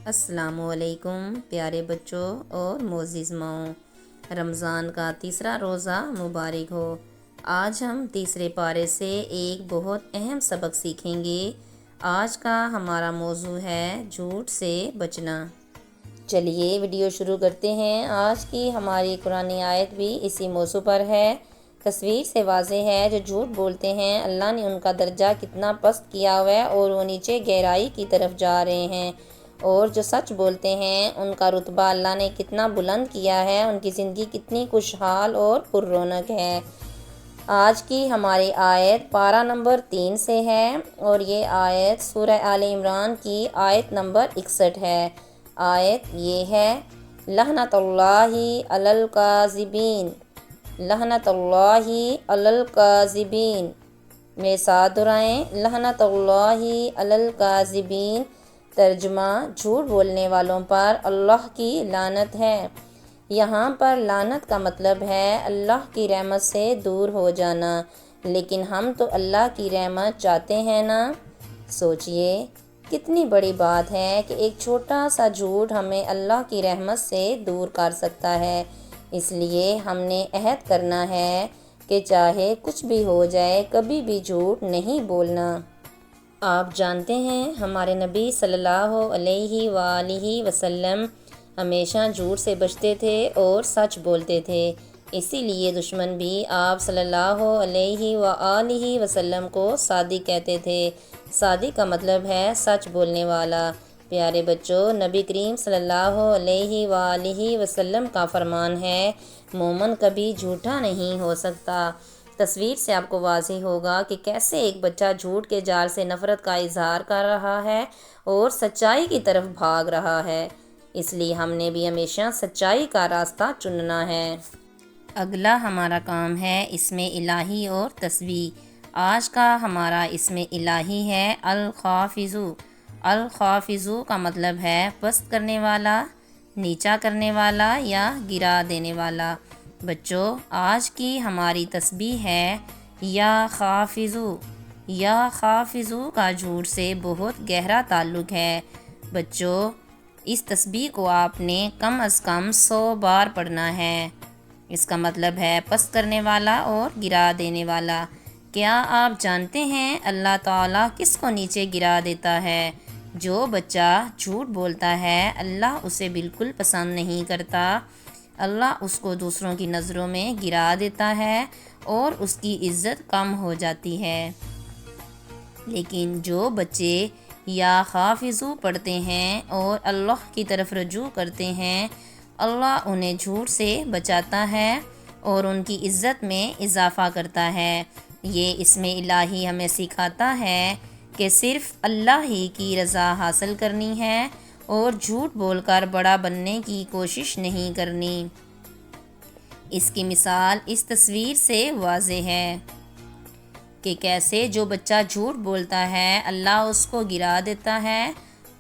السلام علیکم پیارے بچوں اور معزز ماؤں، رمضان کا تیسرا روزہ مبارک ہو۔ آج ہم تیسرے پارے سے ایک بہت اہم سبق سیکھیں گے۔ آج کا ہمارا موضوع ہے جھوٹ سے بچنا۔ چلیے ویڈیو شروع کرتے ہیں۔ آج کی ہماری قرآن آیت بھی اسی موضوع پر ہے۔ تصویر سے واضح ہے جو جھوٹ بولتے ہیں اللہ نے ان کا درجہ کتنا پست کیا ہوا ہے اور وہ نیچے گہرائی کی طرف جا رہے ہیں، اور جو سچ بولتے ہیں ان کا رتبہ اللہ نے کتنا بلند کیا ہے، ان کی زندگی کتنی خوشحال اور پر رونق ہے۔ آج کی ہماری آیت پارہ نمبر 3 سے ہے اور یہ آیت سورہ آل عمران کی آیت نمبر 61 ہے۔ آیت یہ ہے: لعنت اللہ علی الکاذبین، لعنت اللہ علی الکاذبین۔ میرے ساتھ دہرائیں: لعنت اللہ علی الکاذبین۔ ترجمہ: جھوٹ بولنے والوں پر اللہ کی لعنت ہے۔ یہاں پر لعنت کا مطلب ہے اللہ کی رحمت سے دور ہو جانا، لیکن ہم تو اللہ کی رحمت چاہتے ہیں نا۔ سوچئے کتنی بڑی بات ہے کہ ایک چھوٹا سا جھوٹ ہمیں اللہ کی رحمت سے دور کر سکتا ہے۔ اس لیے ہم نے عہد کرنا ہے کہ چاہے کچھ بھی ہو جائے کبھی بھی جھوٹ نہیں بولنا۔ آپ جانتے ہیں ہمارے نبی صلی اللہ علیہ وآلہ وسلم ہمیشہ جھوٹ سے بچتے تھے اور سچ بولتے تھے۔ اسی لیے دشمن بھی آپ صلی اللہ علیہ وآلہ وسلم کو صادق کہتے تھے۔ صادق کا مطلب ہے سچ بولنے والا۔ پیارے بچوں، نبی کریم صلی اللہ علیہ وآلہ وسلم کا فرمان ہے: مومن کبھی جھوٹا نہیں ہو سکتا۔ تصویر سے آپ کو واضح ہوگا کہ کیسے ایک بچہ جھوٹ کے جال سے نفرت کا اظہار کر رہا ہے اور سچائی کی طرف بھاگ رہا ہے۔ اس لیے ہم نے بھی ہمیشہ سچائی کا راستہ چننا ہے۔ اگلا ہمارا کام ہے اسم الہی اور تسبیح۔ آج کا ہمارا اسم الہی ہے الخافض۔ الخافض کا مطلب ہے پست کرنے والا، نیچا کرنے والا یا گرا دینے والا۔ بچوں، آج کی ہماری تسبیح ہے یا خافض۔ یا خافض کا جھوٹ سے بہت گہرا تعلق ہے۔ بچوں، اس تسبیح کو آپ نے کم از کم 100 بار پڑھنا ہے۔ اس کا مطلب ہے پست کرنے والا اور گرا دینے والا۔ کیا آپ جانتے ہیں اللہ تعالیٰ کس کو نیچے گرا دیتا ہے؟ جو بچہ جھوٹ بولتا ہے اللہ اسے بالکل پسند نہیں کرتا۔ اللہ اس کو دوسروں کی نظروں میں گرا دیتا ہے اور اس کی عزت کم ہو جاتی ہے۔ لیکن جو بچے یا خافض پڑھتے ہیں اور اللہ کی طرف رجوع کرتے ہیں، اللہ انہیں جھوٹ سے بچاتا ہے اور ان کی عزت میں اضافہ کرتا ہے۔ یہ اسم الہی ہمیں سکھاتا ہے کہ صرف اللہ ہی کی رضا حاصل کرنی ہے اور جھوٹ بول کر بڑا بننے کی کوشش نہیں کرنی۔ اس کی مثال اس تصویر سے واضح ہے کہ کیسے جو بچہ جھوٹ بولتا ہے اللہ اس کو گرا دیتا ہے،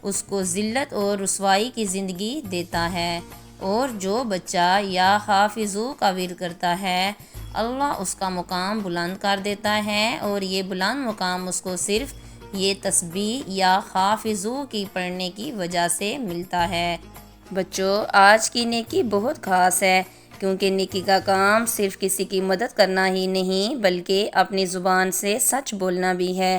اس کو ذلت اور رسوائی کی زندگی دیتا ہے، اور جو بچہ یا حافظ کا ورد کرتا ہے اللہ اس کا مقام بلند کر دیتا ہے، اور یہ بلند مقام اس کو صرف یہ تسبیح یا حافظ کی پڑھنے کی وجہ سے ملتا ہے۔ بچوں، آج کی نیکی بہت خاص ہے، کیونکہ نیکی کا کام صرف کسی کی مدد کرنا ہی نہیں بلکہ اپنی زبان سے سچ بولنا بھی ہے۔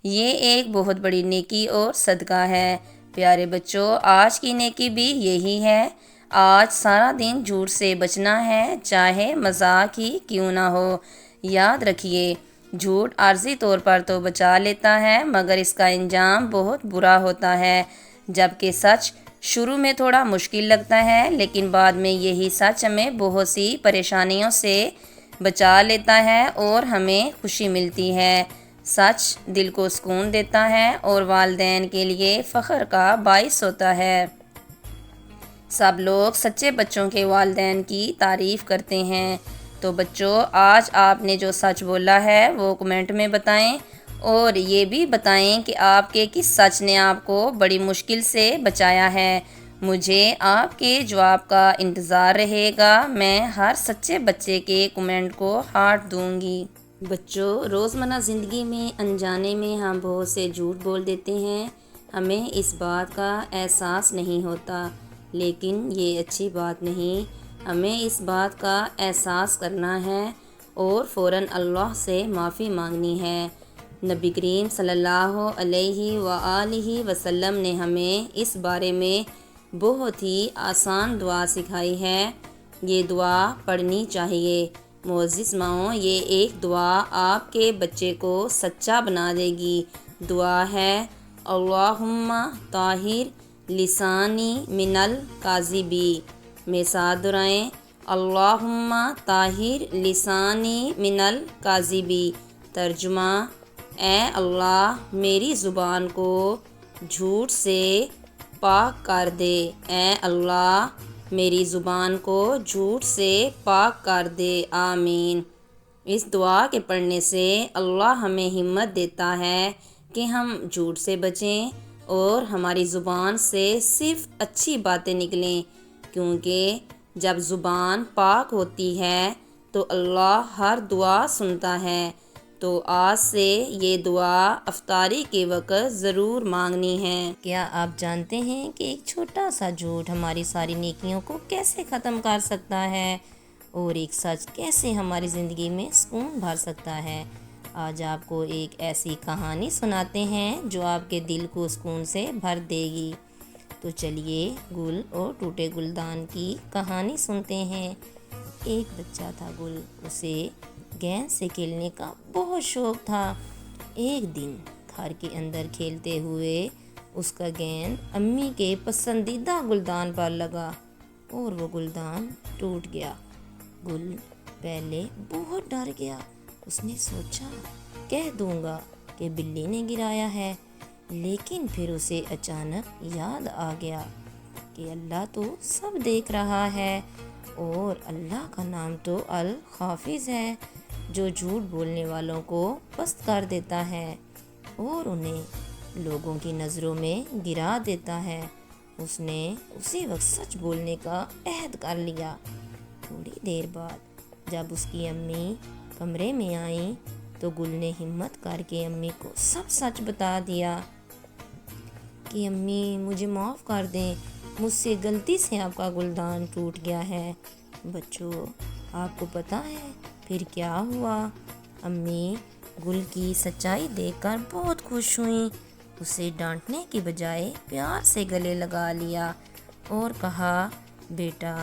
یہ ایک بہت بڑی نیکی اور صدقہ ہے۔ پیارے بچوں، آج کی نیکی بھی یہی ہے۔ آج سارا دن جھوٹ سے بچنا ہے، چاہے مذاق ہی کیوں نہ ہو۔ یاد رکھیے، جھوٹ عارضی طور پر تو بچا لیتا ہے مگر اس کا انجام بہت برا ہوتا ہے، جبکہ سچ شروع میں تھوڑا مشکل لگتا ہے لیکن بعد میں یہی سچ ہمیں بہت سی پریشانیوں سے بچا لیتا ہے اور ہمیں خوشی ملتی ہے۔ سچ دل کو سکون دیتا ہے اور والدین کے لیے فخر کا باعث ہوتا ہے۔ سب لوگ سچے بچوں کے والدین کی تعریف کرتے ہیں۔ تو بچوں، آج آپ نے جو سچ بولا ہے وہ کمنٹ میں بتائیں، اور یہ بھی بتائیں کہ آپ کے کس سچ نے آپ کو بڑی مشکل سے بچایا ہے۔ مجھے آپ کے جواب کا انتظار رہے گا۔ میں ہر سچے بچے کے کمنٹ کو ہارٹ دوں گی۔ بچوں، روزمرہ زندگی میں انجانے میں ہم بہت سے جھوٹ بول دیتے ہیں۔ ہمیں اس بات کا احساس نہیں ہوتا، لیکن یہ اچھی بات نہیں۔ ہمیں اس بات کا احساس کرنا ہے اور فوراً اللہ سے معافی مانگنی ہے۔ نبی کریم صلی اللہ علیہ وآلہ وسلم نے ہمیں اس بارے میں بہت ہی آسان دعا سکھائی ہے۔ یہ دعا پڑھنی چاہیے۔ معزز ماؤں، یہ ایک دعا آپ کے بچے کو سچا بنا دے گی۔ دعا ہے اللہم طاہر لسانی من الکاذبی۔ میں ساتھ دہرائیں، اللہم طاہر لسانی من الکاذبی۔ ترجمہ: اے اللہ میری زبان کو جھوٹ سے پاک کر دے۔ اے اللہ میری زبان کو جھوٹ سے پاک کر دے، آمین۔ اس دعا کے پڑھنے سے اللہ ہمیں ہمت دیتا ہے کہ ہم جھوٹ سے بچیں اور ہماری زبان سے صرف اچھی باتیں نکلیں، کیونکہ جب زبان پاک ہوتی ہے تو اللہ ہر دعا سنتا ہے۔ تو آج سے یہ دعا افطاری کے وقت ضرور مانگنی ہے۔ کیا آپ جانتے ہیں کہ ایک چھوٹا سا جھوٹ ہماری ساری نیکیوں کو کیسے ختم کر سکتا ہے اور ایک سچ کیسے ہماری زندگی میں سکون بھر سکتا ہے؟ آج آپ کو ایک ایسی کہانی سناتے ہیں جو آپ کے دل کو سکون سے بھر دے گی۔ تو چلیے گل اور ٹوٹے گلدان کی کہانی سنتے ہیں۔ ایک بچہ تھا گل، اسے گیند سے کھیلنے کا بہت شوق تھا۔ ایک دن گھر کے اندر کھیلتے ہوئے اس کا گیند امی کے پسندیدہ گلدان پر لگا اور وہ گلدان ٹوٹ گیا۔ گل پہلے بہت ڈر گیا۔ اس نے سوچا کہہ دوں گا کہ بلی نے گرایا ہے، لیکن پھر اسے اچانک یاد آ گیا کہ اللہ تو سب دیکھ رہا ہے اور اللہ کا نام تو الحافظ ہے، جو جھوٹ بولنے والوں کو پست کر دیتا ہے اور انہیں لوگوں کی نظروں میں گرا دیتا ہے۔ اس نے اسی وقت سچ بولنے کا عہد کر لیا۔ تھوڑی دیر بعد جب اس کی امی کمرے میں آئیں تو گل نے ہمت کر کے امی کو سب سچ بتا دیا کہ امی مجھے معاف کر دیں، مجھ سے غلطی سے آپ کا گلدان ٹوٹ گیا ہے۔ بچوں، آپ کو پتہ ہے پھر کیا ہوا؟ امی گل کی سچائی دیکھ کر بہت خوش ہوئیں۔ اسے ڈانٹنے کی بجائے پیار سے گلے لگا لیا اور کہا، بیٹا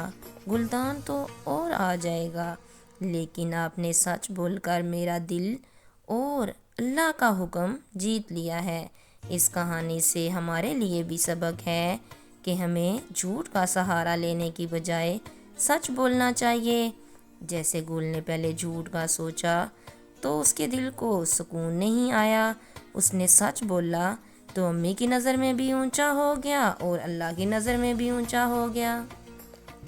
گلدان تو اور آ جائے گا، لیکن آپ نے سچ بول کر میرا دل اور اللہ کا حکم جیت لیا ہے۔ اس کہانی سے ہمارے لیے بھی سبق ہے کہ ہمیں جھوٹ کا سہارا لینے کی بجائے سچ بولنا چاہیے۔ جیسے گل نے پہلے جھوٹ کا سوچا تو اس کے دل کو سکون نہیں آیا۔ اس نے سچ بولا تو امی کی نظر میں بھی اونچا ہو گیا اور اللہ کی نظر میں بھی اونچا ہو گیا۔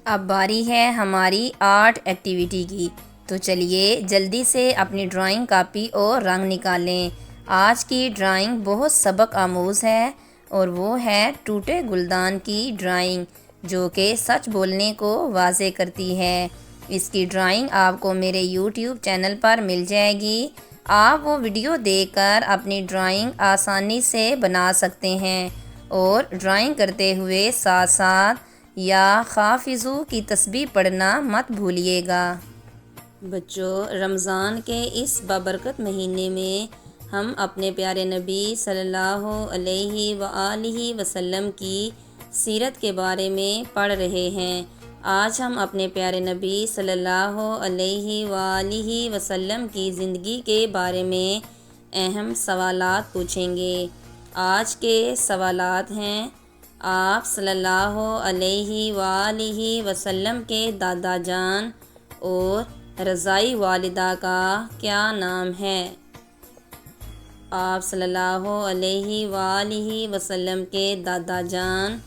اب باری ہے ہماری آرٹ ایکٹیویٹی کی، تو چلیے جلدی سے اپنی ڈرائنگ کاپی اور رنگ نکالیں۔ آج کی ڈرائنگ بہت سبق آموز ہے اور وہ ہے ٹوٹے گلدان کی ڈرائنگ، جو کہ سچ بولنے کو واضح کرتی ہے۔ اس کی ڈرائنگ آپ کو میرے یوٹیوب چینل پر مل جائے گی۔ آپ وہ ویڈیو دیکھ کر اپنی ڈرائنگ آسانی سے بنا سکتے ہیں اور ڈرائنگ کرتے ہوئے ساتھ ساتھ یا حافظو کی تسبیح پڑھنا مت بھولیے گا۔ بچوں، رمضان کے اس بابرکت مہینے میں ہم اپنے پیارے نبی صلی اللہ علیہ وآلہ وسلم کی سیرت کے بارے میں پڑھ رہے ہیں۔ آج ہم اپنے پیارے نبی صلی اللہ علیہ وآلہ وسلم کی زندگی کے بارے میں اہم سوالات پوچھیں گے۔ آج کے سوالات ہیں: آپ صلی اللہ علیہ وآلہ وسلم کے دادا جان اور رضائی والدہ کا کیا نام ہے؟ آپ صلی اللہ علیہ وآلہ وسلم کے دادا جان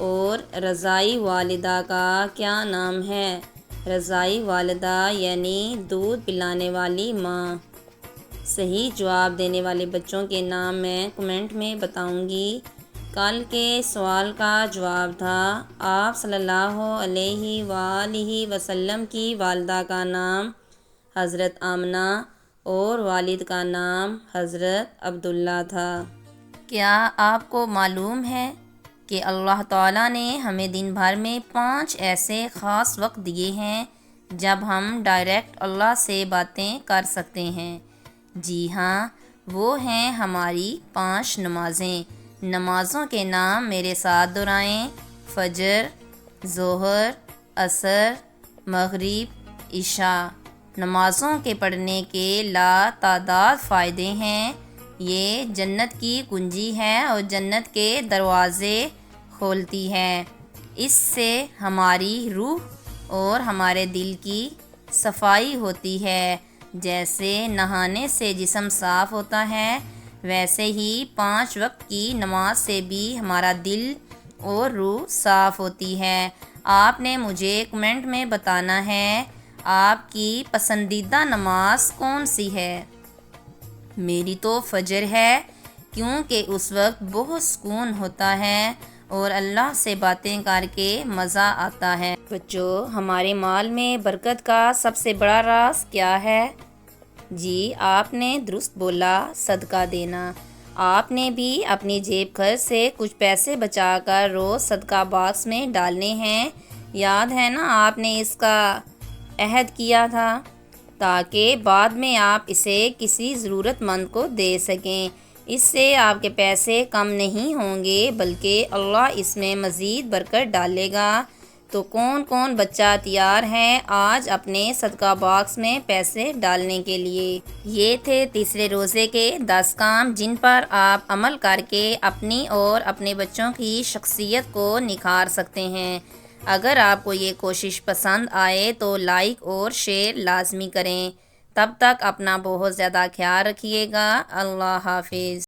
اور رضائی والدہ کا کیا نام ہے؟ رضائی والدہ یعنی دودھ پلانے والی ماں۔ صحیح جواب دینے والے بچوں کے نام میں کمنٹ میں بتاؤں گی۔ کل کے سوال کا جواب تھا آپ صلی اللہ علیہ وآلہ وسلم کی والدہ کا نام حضرت آمنہ اور والد کا نام حضرت عبداللہ تھا۔ کیا آپ کو معلوم ہے کہ اللہ تعالیٰ نے ہمیں دن بھر میں 5 ایسے خاص وقت دیے ہیں جب ہم ڈائریکٹ اللہ سے باتیں کر سکتے ہیں؟ جی ہاں، وہ ہیں ہماری 5 نمازیں۔ نمازوں کے نام میرے ساتھ دہرائیں: فجر، ظہر، عصر، مغرب، عشاء۔ نمازوں کے پڑھنے کے لاتعداد فائدے ہیں۔ یہ جنت کی کنجی ہے اور جنت کے دروازے کھولتی ہے۔ اس سے ہماری روح اور ہمارے دل کی صفائی ہوتی ہے۔ جیسے نہانے سے جسم صاف ہوتا ہے، ویسے ہی 5 وقت کی نماز سے بھی ہمارا دل اور روح صاف ہوتی ہے۔ آپ نے مجھے کمنٹ میں بتانا ہے آپ کی پسندیدہ نماز کون سی ہے؟ میری تو فجر ہے، کیونکہ اس وقت بہت سکون ہوتا ہے اور اللہ سے باتیں کر کے مزہ آتا ہے۔ بچوں، ہمارے مال میں برکت کا سب سے بڑا راز کیا ہے؟ جی، آپ نے درست بولا، صدقہ دینا۔ آپ نے بھی اپنی جیب خرچ سے کچھ پیسے بچا کر روز صدقہ باکس میں ڈالنے ہیں۔ یاد ہے نا، آپ نے اس کا عہد کیا تھا تاکہ بعد میں آپ اسے کسی ضرورت مند کو دے سکیں۔ اس سے آپ کے پیسے کم نہیں ہوں گے بلکہ اللہ اس میں مزید برکت ڈالے گا۔ تو کون کون بچہ تیار ہے آج اپنے صدقہ باکس میں پیسے ڈالنے کے لیے؟ یہ تھے تیسرے روزے کے 10 کام جن پر آپ عمل کر کے اپنی اور اپنے بچوں کی شخصیت کو نکھار سکتے ہیں۔ اگر آپ کو یہ کوشش پسند آئے تو لائک اور شیئر لازمی کریں۔ تب تک اپنا بہت زیادہ خیال رکھیے گا۔ اللہ حافظ۔